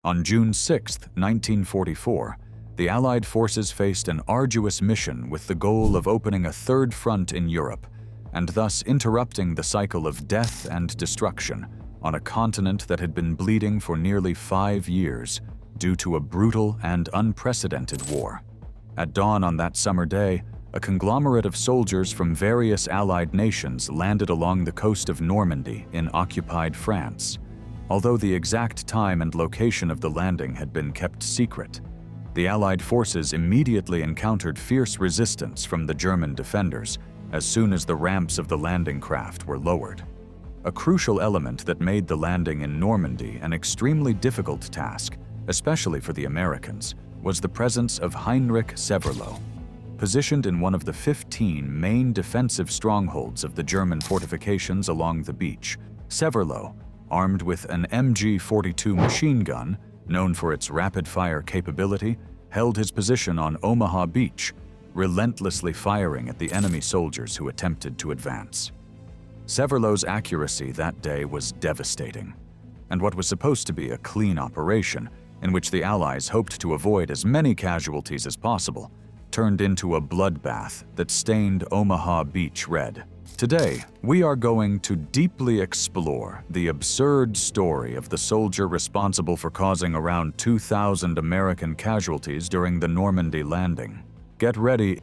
On June 6, 1944, the Allied forces faced an arduous mission with the goal of opening a third front in Europe, and thus interrupting the cycle of death and destruction on a continent that had been bleeding for nearly 5 years due to a brutal and unprecedented war. At dawn on that summer day, a conglomerate of soldiers from various Allied nations landed along the coast of Normandy in occupied France. Although the exact time and location of the landing had been kept secret, the Allied forces immediately encountered fierce resistance from the German defenders as soon as the ramps of the landing craft were lowered. A crucial element that made the landing in Normandy an extremely difficult task, especially for the Americans, was the presence of Heinrich Severloh. Positioned in one of the 15 main defensive strongholds of the German fortifications along the beach, Severloh, armed with an MG-42 machine gun, known for its rapid-fire capability, held his position on Omaha Beach, relentlessly firing at the enemy soldiers who attempted to advance. Severloh's accuracy that day was devastating, and what was supposed to be a clean operation, in which the Allies hoped to avoid as many casualties as possible, turned into a bloodbath that stained Omaha Beach red. Today, we are going to deeply explore the absurd story of the soldier responsible for causing around 2,000 American casualties during the Normandy landing. Get ready.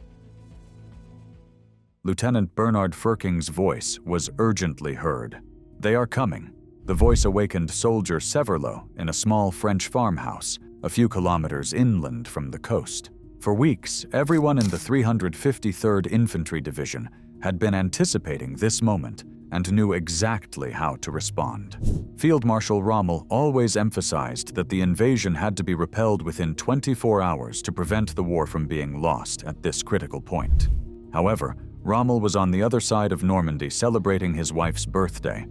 Lieutenant Bernard Furking's voice was urgently heard. "They are coming." The voice awakened soldier Severloh in a small French farmhouse, a few kilometers inland from the coast. For weeks, everyone in the 353rd Infantry Division had been anticipating this moment and knew exactly how to respond. Field Marshal Rommel always emphasized that the invasion had to be repelled within 24 hours to prevent the war from being lost at this critical point. However, Rommel was on the other side of Normandy celebrating his wife's birthday,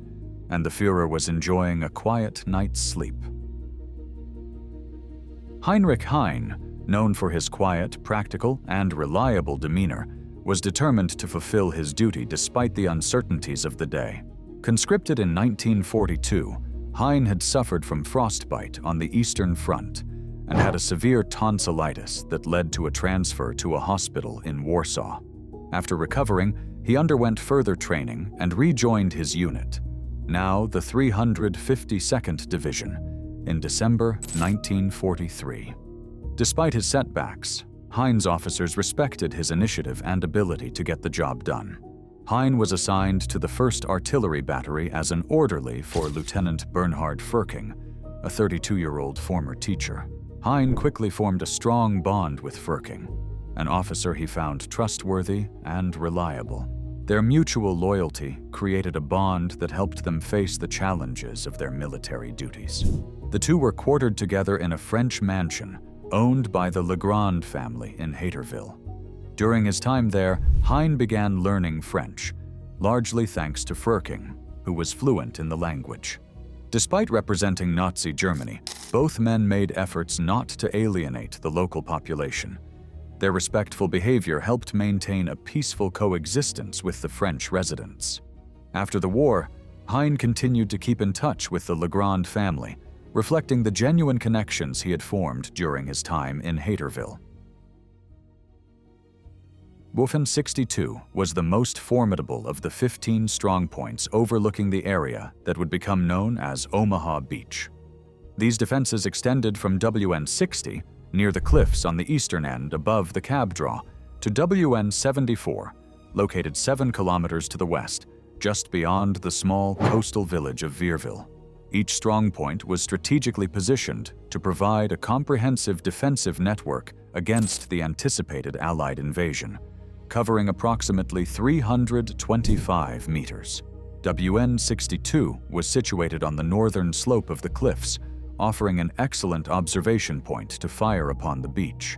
and the Führer was enjoying a quiet night's sleep. Heinrich Heine, known for his quiet, practical, and reliable demeanor, was determined to fulfill his duty despite the uncertainties of the day. Conscripted in 1942, Heine had suffered from frostbite on the Eastern Front and had a severe tonsillitis that led to a transfer to a hospital in Warsaw. After recovering, he underwent further training and rejoined his unit, now the 352nd Division, in December 1943. Despite his setbacks, Heine's officers respected his initiative and ability to get the job done. Heine was assigned to the 1st Artillery Battery as an orderly for Lieutenant Bernhard Furking, a 32-year-old former teacher. Heine quickly formed a strong bond with Furking, an officer he found trustworthy and reliable. Their mutual loyalty created a bond that helped them face the challenges of their military duties. The two were quartered together in a French mansion owned by the Legrand family in Hayterville. During his time there, Heine began learning French, largely thanks to Furking, who was fluent in the language. Despite representing Nazi Germany, both men made efforts not to alienate the local population. Their respectful behavior helped maintain a peaceful coexistence with the French residents. After the war, Heine continued to keep in touch with the Legrand family, reflecting the genuine connections he had formed during his time in Hayterville. Waffen 62 was the most formidable of the 15 strongpoints overlooking the area that would become known as Omaha Beach. These defenses extended from WN 60, near the cliffs on the eastern end above the cab draw, to WN 74, located 7 kilometers to the west, just beyond the small coastal village of Vierville. Each strongpoint was strategically positioned to provide a comprehensive defensive network against the anticipated Allied invasion, covering approximately 325 meters. WN 62 was situated on the northern slope of the cliffs, offering an excellent observation point to fire upon the beach.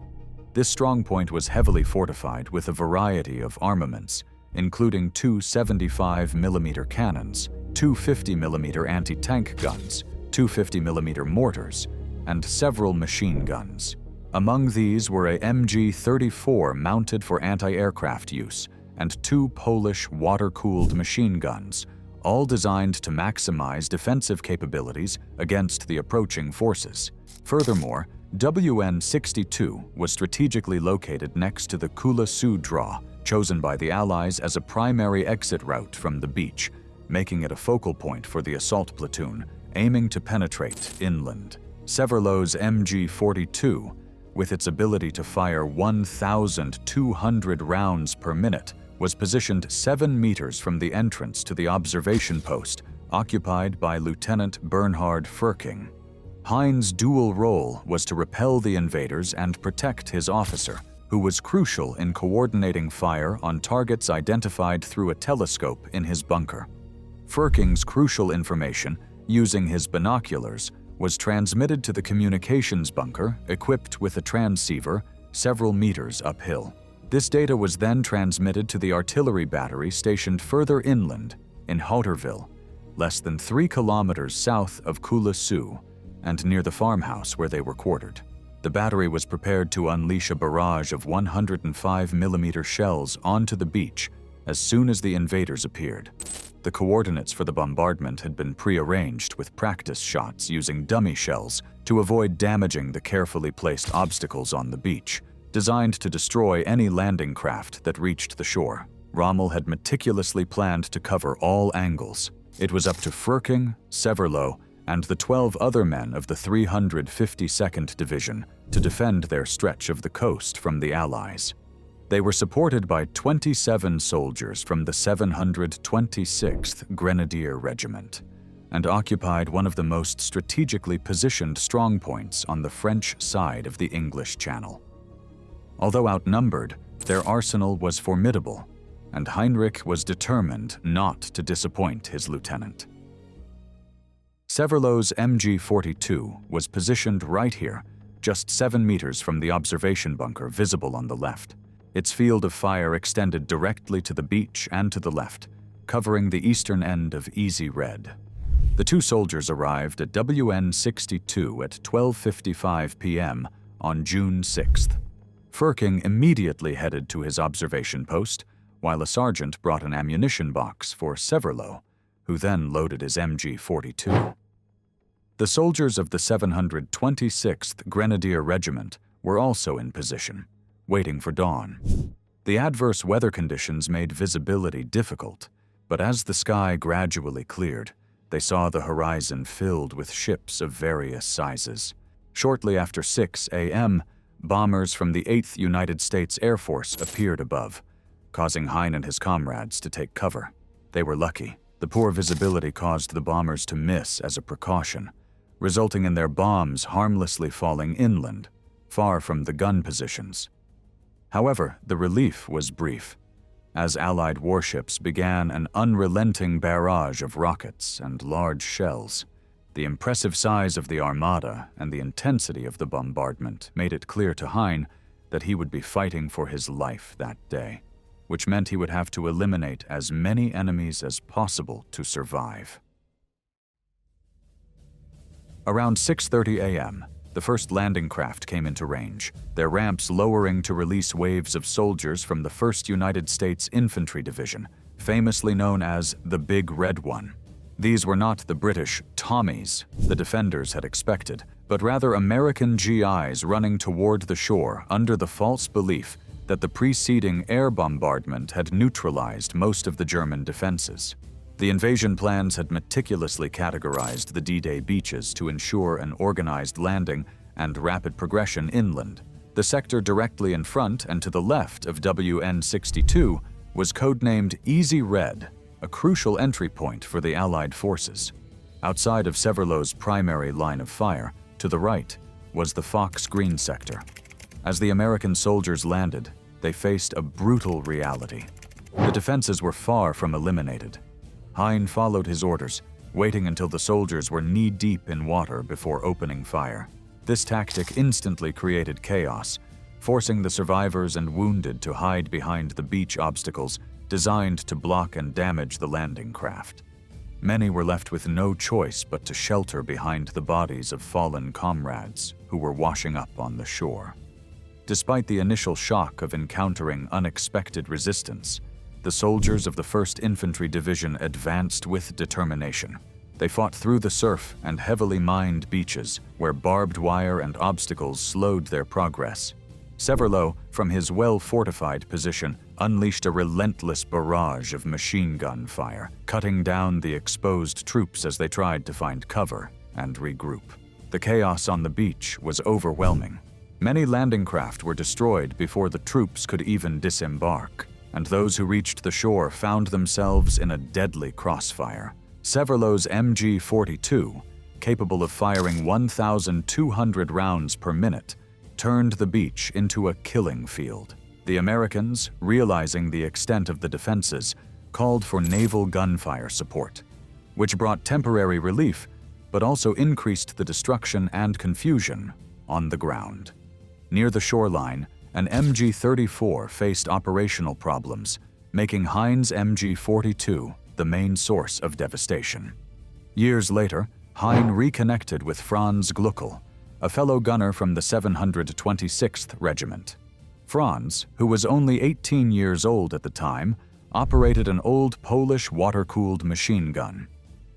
This strongpoint was heavily fortified with a variety of armaments, including 2 75mm cannons, 2 50mm anti-tank guns, 2 50mm mortars, and several machine guns. Among these were a MG-34 mounted for anti-aircraft use and 2 Polish water-cooled machine guns, all designed to maximize defensive capabilities against the approaching forces. Furthermore, WN-62 was strategically located next to the Kula Su Draw, chosen by the Allies as a primary exit route from the beach, making it a focal point for the assault platoon, aiming to penetrate inland. Severloh's MG-42, with its ability to fire 1,200 rounds per minute, was positioned 7 meters from the entrance to the observation post, occupied by Lieutenant Bernhard Furking. Hein's dual role was to repel the invaders and protect his officer, who was crucial in coordinating fire on targets identified through a telescope in his bunker. Furking's crucial information, using his binoculars, was transmitted to the communications bunker, equipped with a transceiver, several meters uphill. This data was then transmitted to the artillery battery stationed further inland in Houterville, less than 3 kilometers south of Kula Su, and near the farmhouse where they were quartered. The battery was prepared to unleash a barrage of 105mm shells onto the beach as soon as the invaders appeared. The coordinates for the bombardment had been prearranged with practice shots using dummy shells to avoid damaging the carefully placed obstacles on the beach, designed to destroy any landing craft that reached the shore. Rommel had meticulously planned to cover all angles. It was up to Furking, Severloh, and the 12 other men of the 352nd Division to defend their stretch of the coast from the Allies. They were supported by 27 soldiers from the 726th Grenadier Regiment and occupied one of the most strategically positioned strongpoints on the French side of the English Channel. Although outnumbered, their arsenal was formidable, and Heinrich was determined not to disappoint his lieutenant. Severloh's MG-42 was positioned right here, just 7 meters from the observation bunker visible on the left. Its field of fire extended directly to the beach and to the left, covering the eastern end of Easy Red. The two soldiers arrived at WN-62 at 12:55 p.m. on June 6th. Furking immediately headed to his observation post, while a sergeant brought an ammunition box for Severloh, who then loaded his MG-42. The soldiers of the 726th Grenadier Regiment were also in position, waiting for dawn. The adverse weather conditions made visibility difficult, but as the sky gradually cleared, they saw the horizon filled with ships of various sizes. Shortly after 6 a.m., bombers from the 8th United States Air Force appeared above, causing Hein and his comrades to take cover. They were lucky. The poor visibility caused the bombers to miss as a precaution, resulting in their bombs harmlessly falling inland, far from the gun positions. However, the relief was brief, as Allied warships began an unrelenting barrage of rockets and large shells. The impressive size of the armada and the intensity of the bombardment made it clear to Hein that he would be fighting for his life that day, which meant he would have to eliminate as many enemies as possible to survive. Around 6:30 a.m., the first landing craft came into range, their ramps lowering to release waves of soldiers from the 1st United States Infantry Division, famously known as the Big Red One. These were not the British Tommies the defenders had expected, but rather American GIs running toward the shore under the false belief that the preceding air bombardment had neutralized most of the German defenses. The invasion plans had meticulously categorized the D-Day beaches to ensure an organized landing and rapid progression inland. The sector directly in front and to the left of WN-62 was codenamed Easy Red, a crucial entry point for the Allied forces. Outside of Severloh's primary line of fire, to the right, was the Fox Green sector. As the American soldiers landed, they faced a brutal reality. The defenses were far from eliminated. Hein followed his orders, waiting until the soldiers were knee-deep in water before opening fire. This tactic instantly created chaos, forcing the survivors and wounded to hide behind the beach obstacles designed to block and damage the landing craft. Many were left with no choice but to shelter behind the bodies of fallen comrades who were washing up on the shore. Despite the initial shock of encountering unexpected resistance, the soldiers of the 1st Infantry Division advanced with determination. They fought through the surf and heavily mined beaches where barbed wire and obstacles slowed their progress. Severloh, from his well-fortified position, unleashed a relentless barrage of machine gun fire, cutting down the exposed troops as they tried to find cover and regroup. The chaos on the beach was overwhelming. Many landing craft were destroyed before the troops could even disembark, and those who reached the shore found themselves in a deadly crossfire. Severloh's MG-42, capable of firing 1,200 rounds per minute, turned the beach into a killing field. The Americans, realizing the extent of the defenses, called for naval gunfire support, which brought temporary relief, but also increased the destruction and confusion on the ground. Near the shoreline, an MG-34 faced operational problems, making Hein's MG-42 the main source of devastation. Years later, Hein reconnected with Franz Gluckel, a fellow gunner from the 726th Regiment. Franz, who was only 18 years old at the time, operated an old Polish water-cooled machine gun.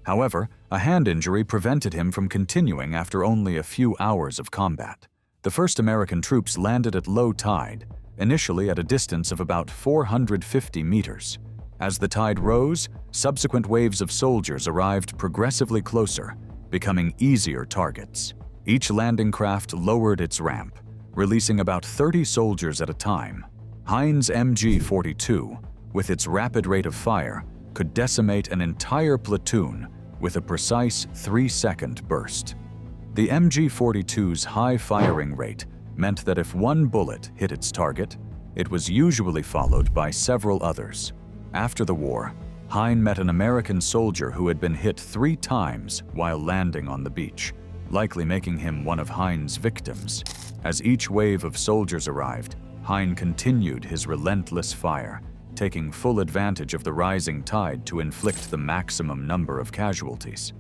However, a hand injury prevented him from continuing after only a few hours of combat. The first American troops landed at low tide, initially at a distance of about 450 meters. As the tide rose, subsequent waves of soldiers arrived progressively closer, becoming easier targets. Each landing craft lowered its ramp, releasing about 30 soldiers at a time. Hein's MG-42, with its rapid rate of fire, could decimate an entire platoon with a precise 3-second burst. The MG-42's high firing rate meant that if one bullet hit its target, it was usually followed by several others. After the war, Hein met an American soldier who had been hit 3 times while landing on the beach, likely making him one of Hein's victims. As each wave of soldiers arrived, Hein continued his relentless fire, taking full advantage of the rising tide to inflict the maximum number of casualties.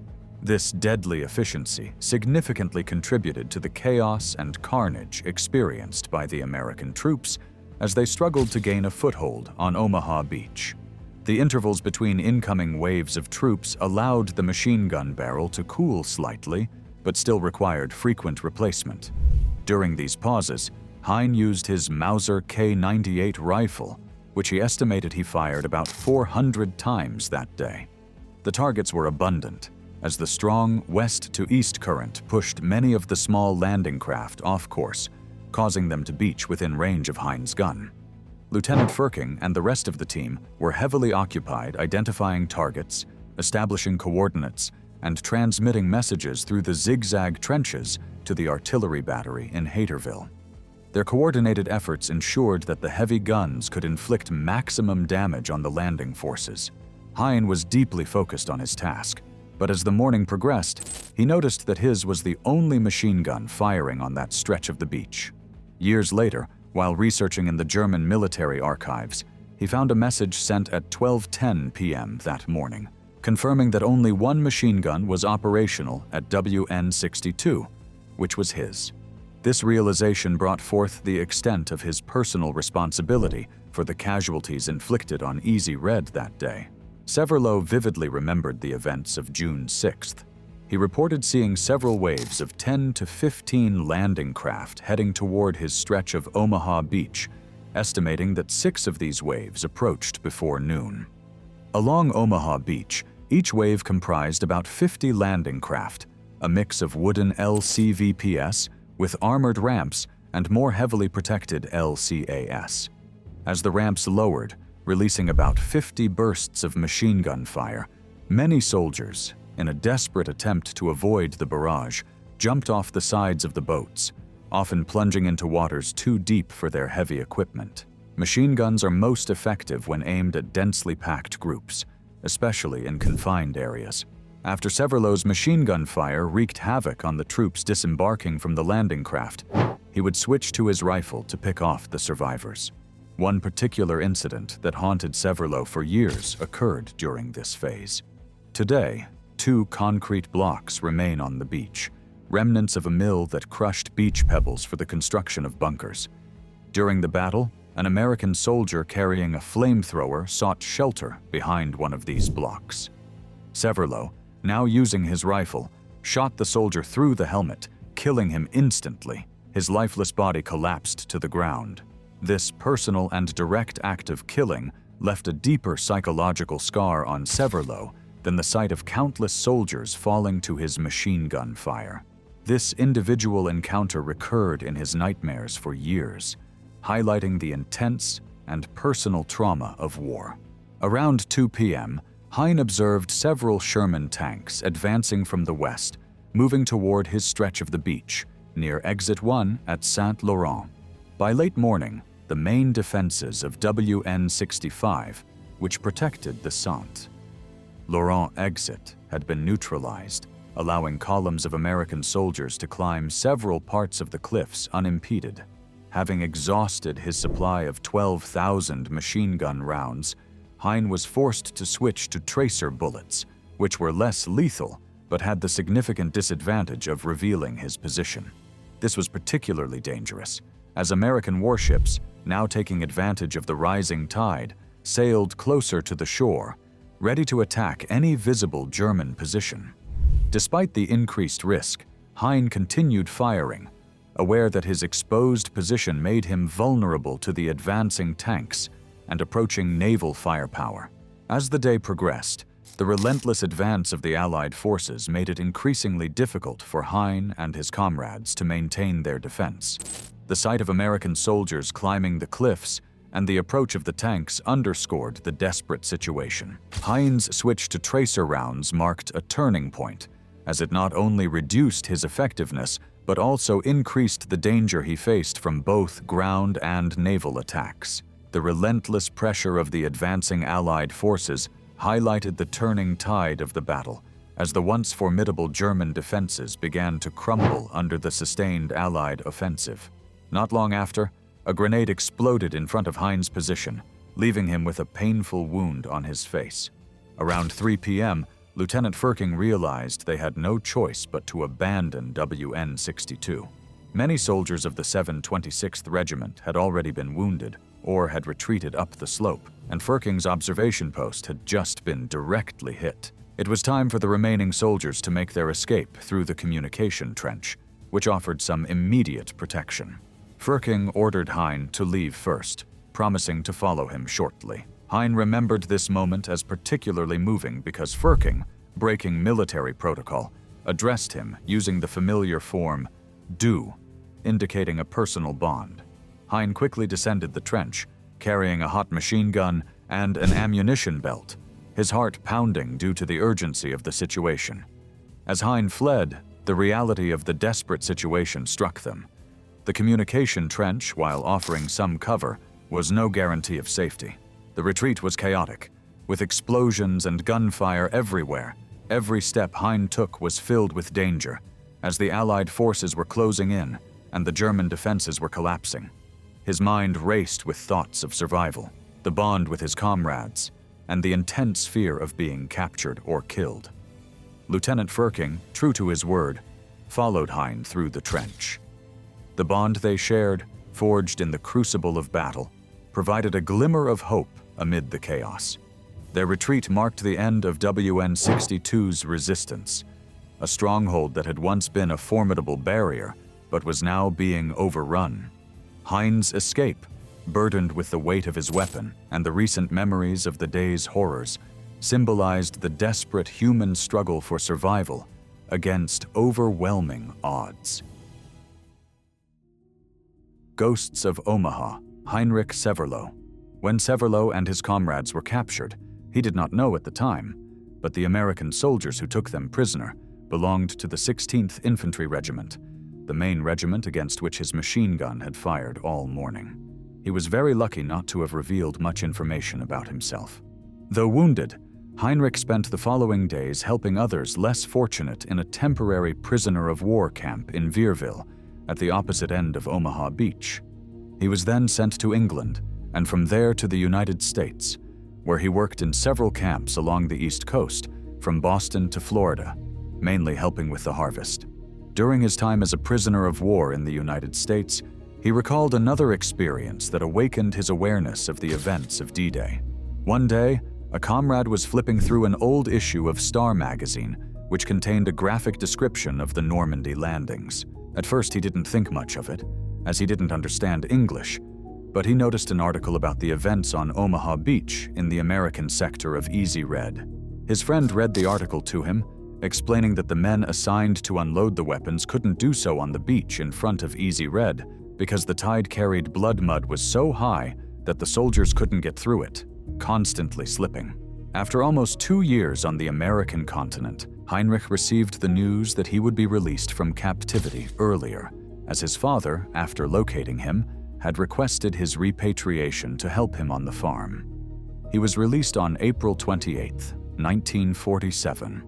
This deadly efficiency significantly contributed to the chaos and carnage experienced by the American troops as they struggled to gain a foothold on Omaha Beach. The intervals between incoming waves of troops allowed the machine gun barrel to cool slightly, but still required frequent replacement. During these pauses, Hein used his Mauser K98 rifle, which he estimated he fired about 400 times that day. The targets were abundant, as the strong west-to-east current pushed many of the small landing craft off course, causing them to beach within range of Hein's gun. Lieutenant Firking and the rest of the team were heavily occupied identifying targets, establishing coordinates, and transmitting messages through the zigzag trenches to the artillery battery in Haterville. Their coordinated efforts ensured that the heavy guns could inflict maximum damage on the landing forces. Hein was deeply focused on his task, but as the morning progressed, he noticed that his was the only machine gun firing on that stretch of the beach. Years later, while researching in the German military archives, he found a message sent at 12:10 p.m. that morning, confirming that only one machine gun was operational at WN-62, which was his. This realization brought forth the extent of his personal responsibility for the casualties inflicted on Easy Red that day. Severloh vividly remembered the events of June 6th. He reported seeing several waves of 10 to 15 landing craft heading toward his stretch of Omaha Beach, estimating that 6 of these waves approached before noon. Along Omaha Beach, each wave comprised about 50 landing craft, a mix of wooden LCVPS with armored ramps and more heavily protected LCAS. As the ramps lowered, releasing about 50 bursts of machine gun fire, many soldiers, in a desperate attempt to avoid the barrage, jumped off the sides of the boats, often plunging into waters too deep for their heavy equipment. Machine guns are most effective when aimed at densely packed groups, especially in confined areas. After Severloh's machine gun fire wreaked havoc on the troops disembarking from the landing craft, he would switch to his rifle to pick off the survivors. One particular incident that haunted Severloh for years occurred during this phase. Today, 2 concrete blocks remain on the beach, remnants of a mill that crushed beach pebbles for the construction of bunkers. During the battle, an American soldier carrying a flamethrower sought shelter behind one of these blocks. Severloh, now using his rifle, shot the soldier through the helmet, killing him instantly. His lifeless body collapsed to the ground. This personal and direct act of killing left a deeper psychological scar on Severloh than the sight of countless soldiers falling to his machine gun fire. This individual encounter recurred in his nightmares for years, highlighting the intense and personal trauma of war. Around 2 p.m., Hein observed several Sherman tanks advancing from the west, moving toward his stretch of the beach, near Exit 1 at Saint-Laurent. By late morning, the main defenses of WN-65, which protected the Saint-Laurent exit, had been neutralized, allowing columns of American soldiers to climb several parts of the cliffs unimpeded. Having exhausted his supply of 12,000 machine gun rounds, Hein was forced to switch to tracer bullets, which were less lethal but had the significant disadvantage of revealing his position. This was particularly dangerous, as American warships, now taking advantage of the rising tide, sailed closer to the shore, ready to attack any visible German position. Despite the increased risk, Hein continued firing, aware that his exposed position made him vulnerable to the advancing tanks and approaching naval firepower. As the day progressed, the relentless advance of the Allied forces made it increasingly difficult for Hein and his comrades to maintain their defense. The sight of American soldiers climbing the cliffs and the approach of the tanks underscored the desperate situation. Hein's switch to tracer rounds marked a turning point, as it not only reduced his effectiveness but also increased the danger he faced from both ground and naval attacks. The relentless pressure of the advancing Allied forces highlighted the turning tide of the battle, as the once formidable German defenses began to crumble under the sustained Allied offensive. Not long after, a grenade exploded in front of Hein's position, leaving him with a painful wound on his face. Around 3 p.m., Lieutenant Firking realized they had no choice but to abandon WN-62. Many soldiers of the 726th Regiment had already been wounded or had retreated up the slope, and Firking's observation post had just been directly hit. It was time for the remaining soldiers to make their escape through the communication trench, which offered some immediate protection. Firking ordered Hein to leave first, promising to follow him shortly. Hein remembered this moment as particularly moving because Firking, breaking military protocol, addressed him using the familiar form "du," indicating a personal bond. Hein quickly descended the trench, carrying a hot machine gun and an ammunition belt, his heart pounding due to the urgency of the situation. As Hein fled, the reality of the desperate situation struck them. The communication trench, while offering some cover, was no guarantee of safety. The retreat was chaotic, with explosions and gunfire everywhere. Every step Hein took was filled with danger, as the Allied forces were closing in and the German defenses were collapsing. His mind raced with thoughts of survival, the bond with his comrades, and the intense fear of being captured or killed. Lieutenant Firking, true to his word, followed Hein through the trench. The bond they shared, forged in the crucible of battle, provided a glimmer of hope amid the chaos. Their retreat marked the end of WN-62's resistance, a stronghold that had once been a formidable barrier but was now being overrun. Hein's escape, burdened with the weight of his weapon and the recent memories of the day's horrors, symbolized the desperate human struggle for survival against overwhelming odds. Ghosts of Omaha, Heinrich Severloh. When Severloh and his comrades were captured, he did not know at the time, but the American soldiers who took them prisoner belonged to the 16th Infantry Regiment, the main regiment against which his machine gun had fired all morning. He was very lucky not to have revealed much information about himself. Though wounded, Heinrich spent the following days helping others less fortunate in a temporary prisoner of war camp in Vierville, at the opposite end of Omaha Beach. He was then sent to England, and from there to the United States, where he worked in several camps along the East Coast, from Boston to Florida, mainly helping with the harvest. During his time as a prisoner of war in the United States, He recalled another experience that awakened his awareness of the events of D-Day. One day, a comrade was flipping through an old issue of Star magazine, which contained a graphic description of the Normandy landings. At first, he didn't think much of it, as he didn't understand English, but he noticed an article about the events on Omaha Beach in the American sector of Easy Red. His friend read the article to him, explaining that the men assigned to unload the weapons couldn't do so on the beach in front of Easy Red because the tide-carried blood mud was so high that the soldiers couldn't get through it, constantly slipping. After almost 2 years on the American continent, Heinrich received the news that he would be released from captivity earlier, as his father, after locating him, had requested his repatriation to help him on the farm. He was released on April 28, 1947.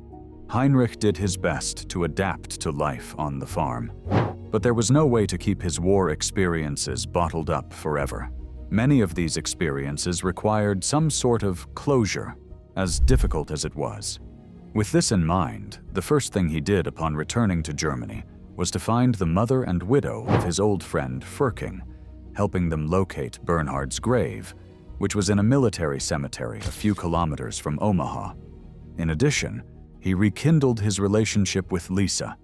Heinrich did his best to adapt to life on the farm, but there was no way to keep his war experiences bottled up forever. Many of these experiences required some sort of closure, as difficult as it was. With this in mind, the first thing he did upon returning to Germany was to find the mother and widow of his old friend Furking, helping them locate Bernhard's grave, which was in a military cemetery a few kilometers from Omaha. In addition, he rekindled his relationship with Lisa,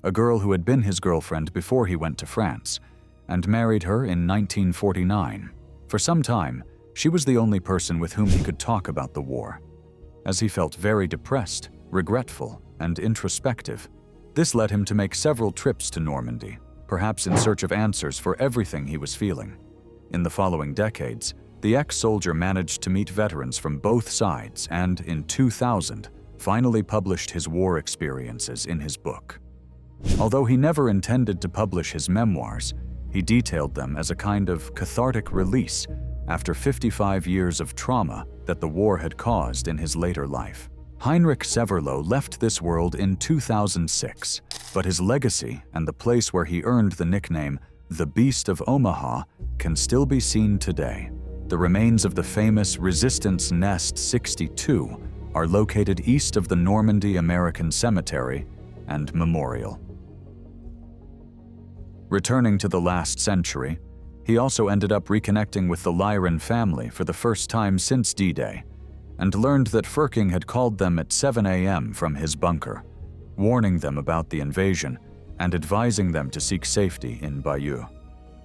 a girl who had been his girlfriend before he went to France, and married her in 1949. For some time, she was the only person with whom he could talk about the war, as he felt very depressed, regretful, and introspective. This led him to make several trips to Normandy, perhaps in search of answers for everything he was feeling. In the following decades, the ex-soldier managed to meet veterans from both sides and, in 2000, finally published his war experiences in his book. Although he never intended to publish his memoirs, he detailed them as a kind of cathartic release after 55 years of trauma that the war had caused in his later life. Heinrich Severloh left this world in 2006, but his legacy and the place where he earned the nickname the Beast of Omaha can still be seen today. The remains of the famous Resistance Nest 62 are located east of the Normandy American Cemetery and Memorial. Returning to the last century, he also ended up reconnecting with the Lyron family for the first time since D-Day, and learned that Furking had called them at 7 a.m. from his bunker, warning them about the invasion and advising them to seek safety in Bayeux,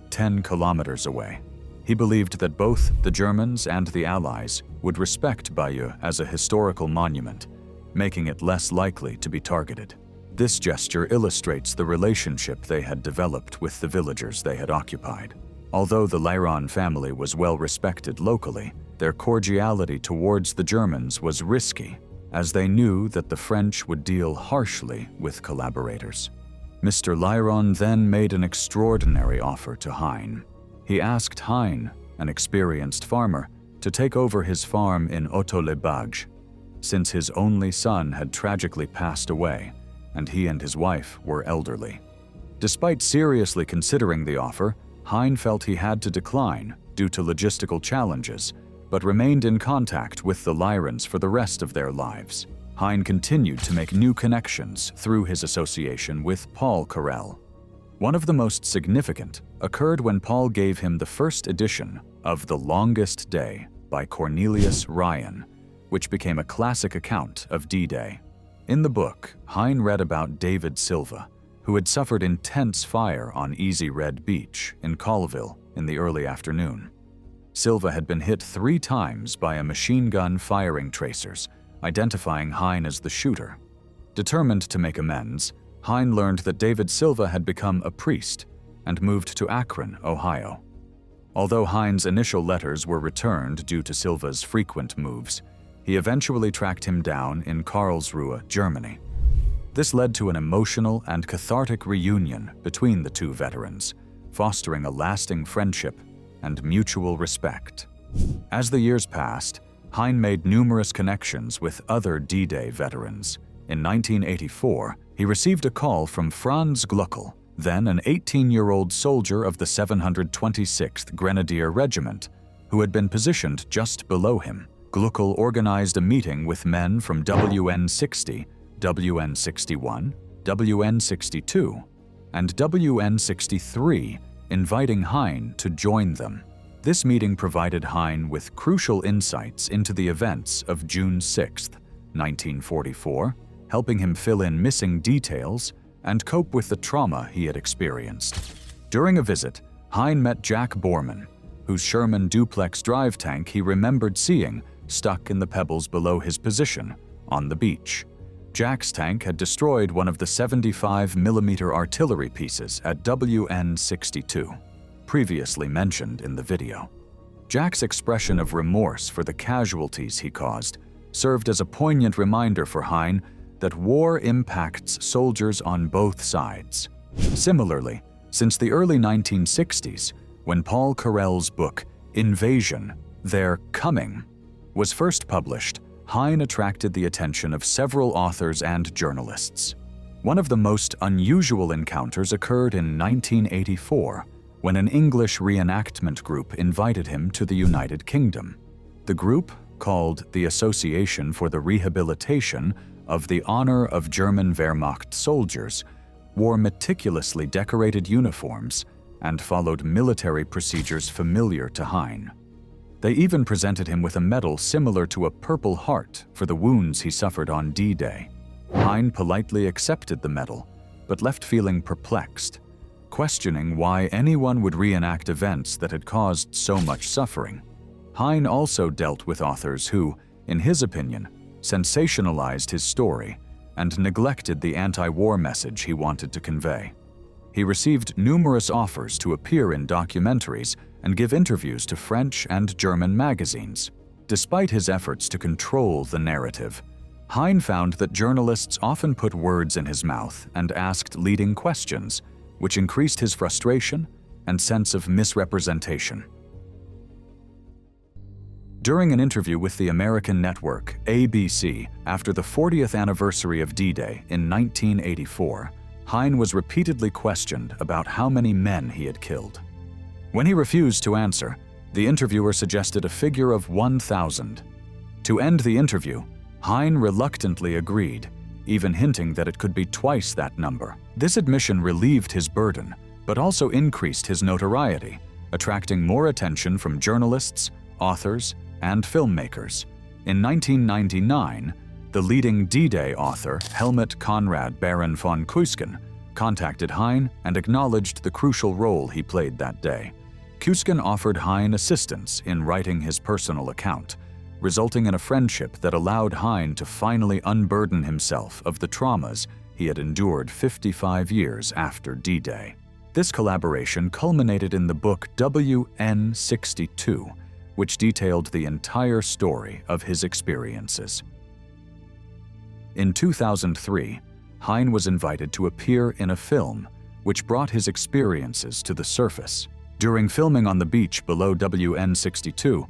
10 kilometers away. He believed that both the Germans and the Allies would respect Bayeux as a historical monument, making it less likely to be targeted. This gesture illustrates the relationship they had developed with the villagers they had occupied. Although the Lyron family was well respected locally, their cordiality towards the Germans was risky, as they knew that the French would deal harshly with collaborators. Mr. Lyron then made an extraordinary offer to Hein. He asked Hein, an experienced farmer, to take over his farm in Haut-les-Bages, since his only son had tragically passed away and he and his wife were elderly. Despite seriously considering the offer, Hein felt he had to decline due to logistical challenges, but remained in contact with the Lyrons for the rest of their lives. Hein continued to make new connections through his association with Paul Carrel. One of the most significant occurred when Paul gave him the first edition of The Longest Day by Cornelius Ryan, which became a classic account of D-Day. In the book, Hein read about David Silva, who had suffered intense fire on Easy Red Beach in Colville in the early afternoon. Silva had been hit 3 times by a machine gun firing tracers, identifying Hein as the shooter. Determined to make amends, Hein learned that David Silva had become a priest and moved to Akron, Ohio. Although Hein's initial letters were returned due to Silva's frequent moves, he eventually tracked him down in Karlsruhe, Germany. This led to an emotional and cathartic reunion between the two veterans, fostering a lasting friendship and mutual respect. As the years passed, Hein made numerous connections with other D-Day veterans. In 1984, he received a call from Franz Gluckel, then an 18-year-old soldier of the 726th Grenadier Regiment, who had been positioned just below him. Gluckel organized a meeting with men from WN60, WN61, WN62, and WN63 inviting Hein to join them. This meeting provided Hein with crucial insights into the events of June 6, 1944, helping him fill in missing details and cope with the trauma he had experienced. During a visit, Hein met Jack Borman, whose Sherman duplex drive tank he remembered seeing stuck in the pebbles below his position on the beach. Jack's tank had destroyed one of the 75mm artillery pieces at WN-62, previously mentioned in the video. Jack's expression of remorse for the casualties he caused served as a poignant reminder for Hein that war impacts soldiers on both sides. Similarly, since the early 1960s, when Paul Carell's book, Invasion, They're Coming, was first published, Hein attracted the attention of several authors and journalists. One of the most unusual encounters occurred in 1984, when an English reenactment group invited him to the United Kingdom. The group, called the Association for the Rehabilitation of the Honor of German Wehrmacht Soldiers, wore meticulously decorated uniforms and followed military procedures familiar to Hein. They even presented him with a medal similar to a Purple Heart for the wounds he suffered on D-Day. Hein politely accepted the medal, but left feeling perplexed, questioning why anyone would reenact events that had caused so much suffering. Hein also dealt with authors who, in his opinion, sensationalized his story and neglected the anti-war message he wanted to convey. He received numerous offers to appear in documentaries and give interviews to French and German magazines. Despite his efforts to control the narrative, Hein found that journalists often put words in his mouth and asked leading questions, which increased his frustration and sense of misrepresentation. During an interview with the American network ABC after the 40th anniversary of D-Day in 1984, Hein was repeatedly questioned about how many men he had killed. When he refused to answer, the interviewer suggested a figure of 1,000. To end the interview, Hein reluctantly agreed, even hinting that it could be twice that number. This admission relieved his burden, but also increased his notoriety, attracting more attention from journalists, authors, and filmmakers. In 1999, the leading D-Day author, Helmut Conrad Baron von Keusken, contacted Hein and acknowledged the crucial role he played that day. Keusken offered Hein assistance in writing his personal account, resulting in a friendship that allowed Hein to finally unburden himself of the traumas he had endured 55 years after D-Day. This collaboration culminated in the book WN-62, which detailed the entire story of his experiences. In 2003, Hein was invited to appear in a film, which brought his experiences to the surface. During filming on the beach below WN-62,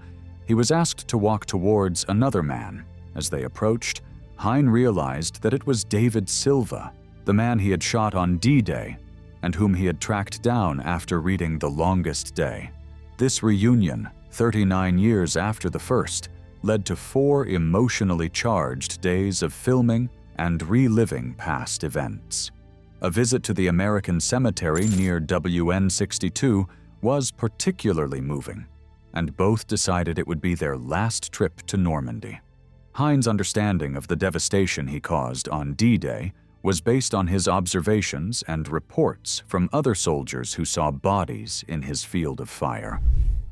he was asked to walk towards another man. As they approached, Hein realized that it was David Silva, the man he had shot on D-Day and whom he had tracked down after reading The Longest Day. This reunion, 39 years after the first, led to 4 emotionally charged days of filming and reliving past events. A visit to the American cemetery near WN-62 was particularly moving, and both decided it would be their last trip to Normandy. Hein's understanding of the devastation he caused on D-Day was based on his observations and reports from other soldiers who saw bodies in his field of fire.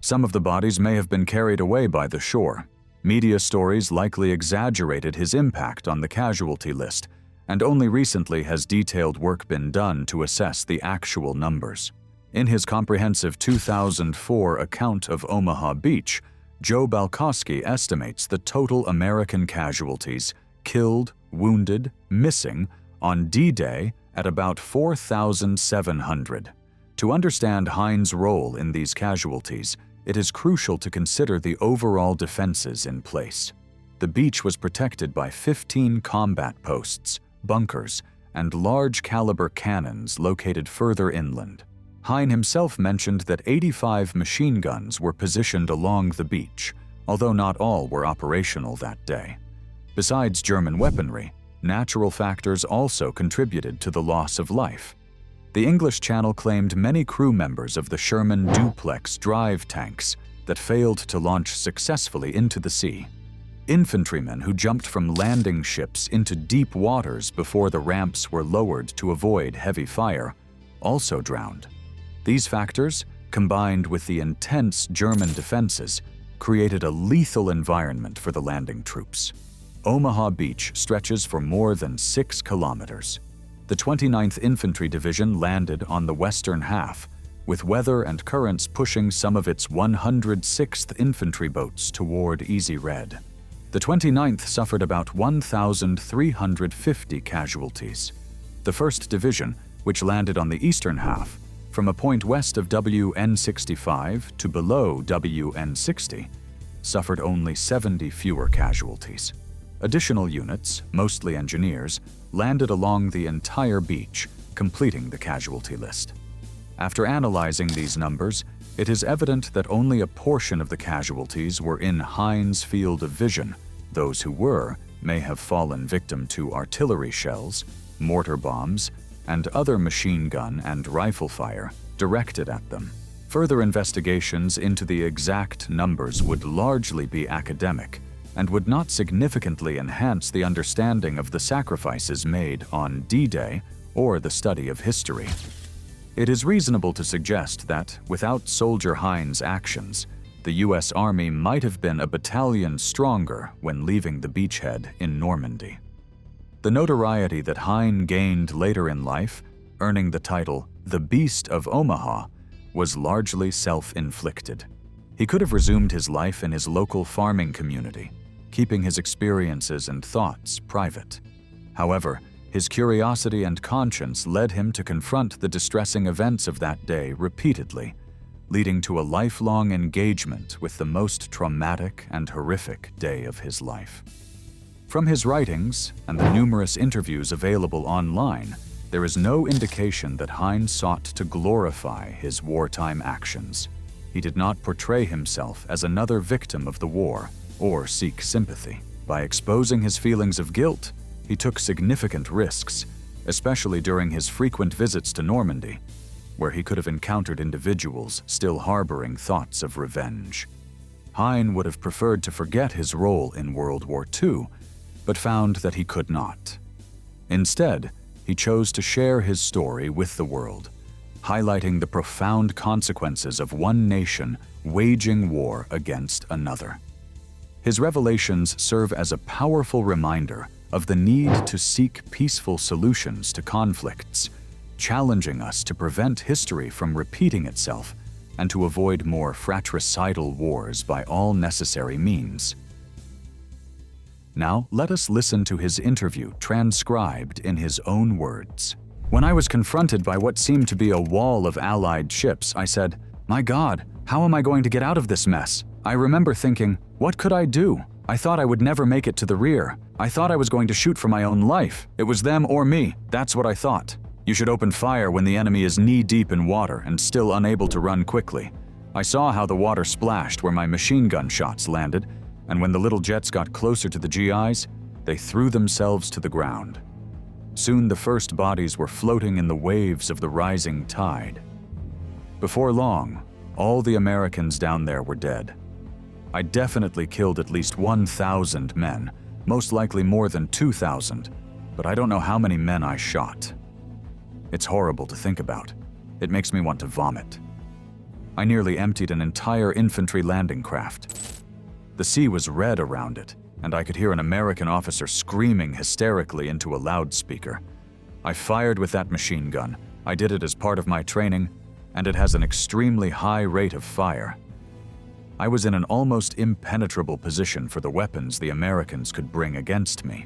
Some of the bodies may have been carried away by the shore. Media stories likely exaggerated his impact on the casualty list, and only recently has detailed work been done to assess the actual numbers. In his comprehensive 2004 account of Omaha Beach, Joe Balkowski estimates the total American casualties, killed, wounded, missing, on D-Day at about 4,700. To understand Hein's role in these casualties, it is crucial to consider the overall defenses in place. The beach was protected by 15 combat posts, bunkers, and large-caliber cannons located further inland. Hein himself mentioned that 85 machine guns were positioned along the beach, although not all were operational that day. Besides German weaponry, natural factors also contributed to the loss of life. The English Channel claimed many crew members of the Sherman duplex drive tanks that failed to launch successfully into the sea. Infantrymen who jumped from landing ships into deep waters before the ramps were lowered to avoid heavy fire also drowned. These factors, combined with the intense German defenses, created a lethal environment for the landing troops. Omaha Beach stretches for more than 6 kilometers. The 29th Infantry Division landed on the western half, with weather and currents pushing some of its 106th Infantry boats toward Easy Red. The 29th suffered about 1,350 casualties. The 1st Division, which landed on the eastern half, from a point west of WN65 to below WN60, suffered only 70 fewer casualties. Additional units, mostly engineers, landed along the entire beach, completing the casualty list. After analyzing these numbers, it is evident that only a portion of the casualties were in Hein's field of vision. Those who were may have fallen victim to artillery shells, mortar bombs, and other machine gun and rifle fire directed at them. Further investigations into the exact numbers would largely be academic and would not significantly enhance the understanding of the sacrifices made on D-Day or the study of history. It is reasonable to suggest that, without Soldier Hein's actions, the U.S. Army might have been a battalion stronger when leaving the beachhead in Normandy. The notoriety that Hein gained later in life, earning the title the Beast of Omaha, was largely self-inflicted. He could have resumed his life in his local farming community, keeping his experiences and thoughts private. However, his curiosity and conscience led him to confront the distressing events of that day repeatedly, leading to a lifelong engagement with the most traumatic and horrific day of his life. From his writings and the numerous interviews available online, there is no indication that Hein sought to glorify his wartime actions. He did not portray himself as another victim of the war or seek sympathy. By exposing his feelings of guilt, he took significant risks, especially during his frequent visits to Normandy, where he could have encountered individuals still harboring thoughts of revenge. Hein would have preferred to forget his role in World War II, but found that he could not. Instead, he chose to share his story with the world, highlighting the profound consequences of one nation waging war against another. His revelations serve as a powerful reminder of the need to seek peaceful solutions to conflicts, challenging us to prevent history from repeating itself and to avoid more fratricidal wars by all necessary means. Now, let us listen to his interview transcribed in his own words. When I was confronted by what seemed to be a wall of Allied ships, I said, "My God, how am I going to get out of this mess?" I remember thinking, what could I do? I thought I would never make it to the rear. I thought I was going to shoot for my own life. It was them or me. That's what I thought. You should open fire when the enemy is knee-deep in water and still unable to run quickly. I saw how the water splashed where my machine gun shots landed, and when the little jets got closer to the GIs, they threw themselves to the ground. Soon the first bodies were floating in the waves of the rising tide. Before long, all the Americans down there were dead. I definitely killed at least 1,000 men, most likely more than 2,000, but I don't know how many men I shot. It's horrible to think about. It makes me want to vomit. I nearly emptied an entire infantry landing craft. The sea was red around it, and I could hear an American officer screaming hysterically into a loudspeaker. I fired with that machine gun. I did it as part of my training, and it has an extremely high rate of fire. I was in an almost impenetrable position for the weapons the Americans could bring against me.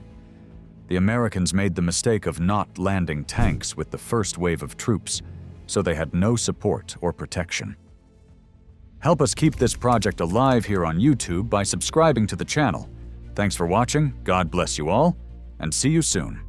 The Americans made the mistake of not landing tanks with the first wave of troops, so they had no support or protection. Help us keep this project alive here on YouTube by subscribing to the channel. Thanks for watching, God bless you all, and see you soon.